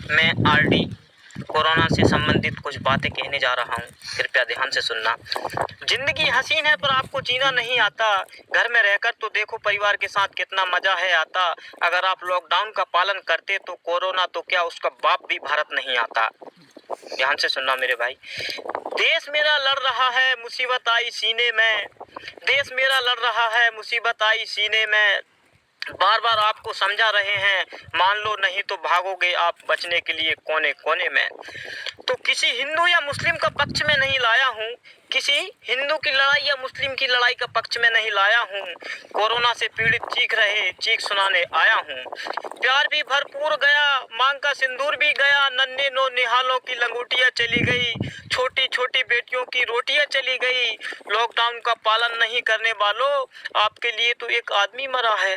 मैं RD corona से संबंधित कुछ बातें कहने जा रहा हूँ, कृपया ध्यान से सुनना। जिंदगी हसीन है पर आपको जीना नहीं आता। घर में रहकर तो देखो परिवार के साथ कितना मजा है आता। अगर आप लॉकडाउन का पालन करते तो कोरोना तो क्या उसका बाप भी भारत नहीं आता। ध्यान से सुनना मेरे भाई। देश मेरा लड़ रहा है, मुसीबत आई सीने में। देश मेरा लड़ रहा है, मुसीबत आई सीने में। बार बार आपको समझा रहे हैं, मान लो नहीं तो भागोगे आप बचने के लिए कोने कोने में। तो किसी हिंदू या मुस्लिम का पक्ष में नहीं लाया हूँ, किसी हिंदू की लड़ाई या मुस्लिम की लड़ाई का पक्ष में नहीं लाया हूँ। कोरोना से पीड़ित चीख रहे, चीख सुनाने आया हूँ। प्यार भी भरपूर गया, मांग का सिंदूर भी गया। नन्हे नो निहालों की लंगोटियाँ चली गई, छोटी छोटी बेटियों की रोटियाँ चली गई। लॉकडाउन का पालन नहीं करने वालों, आपके लिए तो एक आदमी मरा है।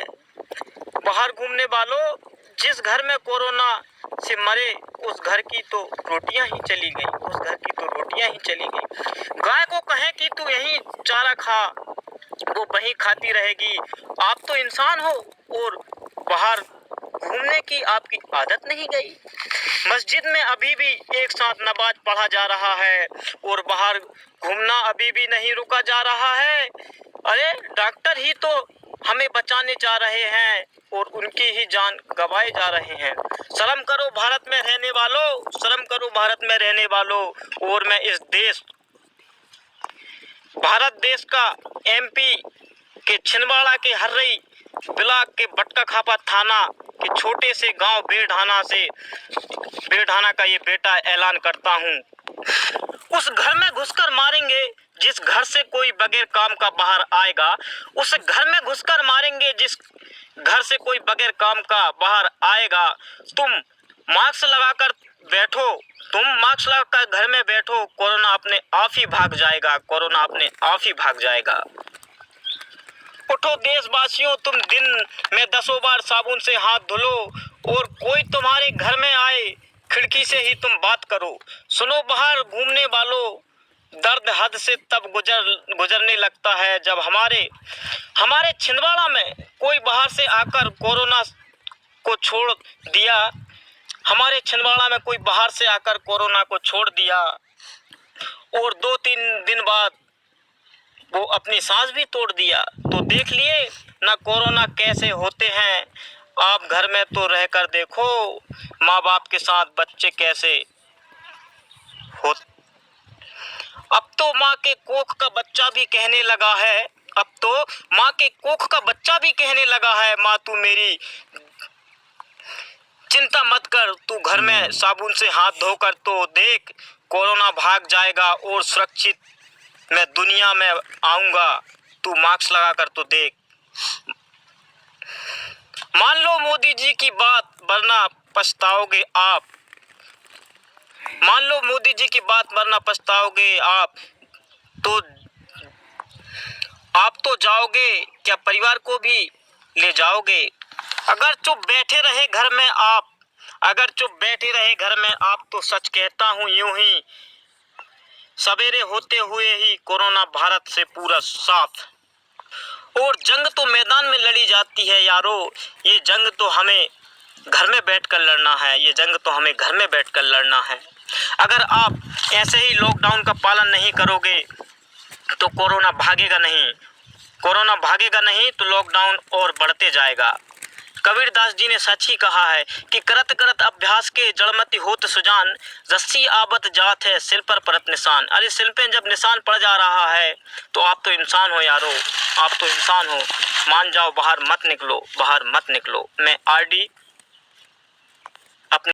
बाहर घूमने वालों, जिस घर में कोरोना से मरे उस घर की तो रोटियां ही चली गई, उस घर की तो रोटियां ही चली गई। गाय को कहें कि तू यहीं चारा खा, वो वहीं खाती रहेगी। आप तो इंसान हो और बाहर घूमने की आपकी आदत नहीं गई। मस्जिद में अभी भी एक साथ नमाज पढ़ा जा रहा है और बाहर घूमना अभी भी नहीं रुका जा रहा है। अरे डॉक्टर ही तो हमें बचाने जा रहे हैं और उनकी ही जान गंवाए जा रहे हैं। शर्म करो भारत में रहने वालों, शर्म करो भारत में रहने वालों। और मैं इस देश, भारत देश का एमपी के छिंदवाड़ा के हर्रई ब्लॉक के बटका खापा थाना के छोटे से गांव बेढ़ाना का ये बेटा ऐलान करता हूँ। उस घर में घुसकर मारेंगे जिस घर से कोई बगैर काम का बाहर आएगा। उस घर में घुसकर मारेंगे जिस घर से कोई बगैर काम का बाहर आएगा। तुम मास्क लगाकर बैठो, तुम मास्क लगाकर घर में बैठो। कोरोना अपने आप ही भाग जाएगा, कोरोना अपने आप ही भाग जाएगा। उठो देशवासियों, तुम दिन में 10 बार साबुन से हाथ धुलो और कोई तुम्हारे घर में आए खिड़की से ही तुम बात करो। सुनो बाहर घूमने वालों, दर्द हद से तब गुजरने लगता है जब हमारे छिंदवाड़ा में कोई बाहर से आकर कोरोना को छोड़ दिया। हमारे छिंदवाड़ा में कोई बाहर से आकर कोरोना को छोड़ दिया और 2-3 दिन बाद वो अपनी सांस भी तोड़ दिया। तो देख लिए ना कोरोना कैसे होते हैं। आप घर में तो रहकर देखो, माँ बाप के साथ बच्चे कैसे हो। अब तो माँ के कोख का बच्चा भी कहने लगा है, अब तो माँ के कोख का बच्चा भी कहने लगा है, माँ तू मेरी चिंता मत कर, तू घर में साबुन से हाथ धोकर तो देख, कोरोना भाग जाएगा और सुरक्षित मैं दुनिया में आऊंगा। तू मास्क लगा कर तो देख। मान लो मोदी जी की बात वरना पछताओगे आप। मान लो मोदी जी की बात वरना पछताओगे आप। तो आप तो जाओगे क्या परिवार को भी ले जाओगे। अगर चुप बैठे रहे घर में आप, अगर चुप बैठे रहे घर में आप, तो सच कहता हूँ यूं ही सवेरे होते हुए ही कोरोना भारत से पूरा साफ। और जंग तो मैदान में लड़ी जाती है यारो, ये जंग तो हमें घर में बैठकर लड़ना है, ये जंग तो हमें घर में बैठकर लड़ना है। अगर आप ऐसे ही लॉकडाउन का पालन नहीं करोगे तो कोरोना भागेगा नहीं, कोरोना भागेगा नहीं तो लॉकडाउन और बढ़ते जाएगा। कबीरदास जी ने सच ही कहा है कि करत करत अभ्यास के जड़मति होत सुजान, रस्सी आबत जात है सिल पर परत निशान। अरे सिल पे जब निशान पड़ जा रहा है तो आप तो इंसान हो यारो, आप तो इंसान हो। मान जाओ, बाहर मत निकलो, बाहर मत निकलो। मैं आरडी अपने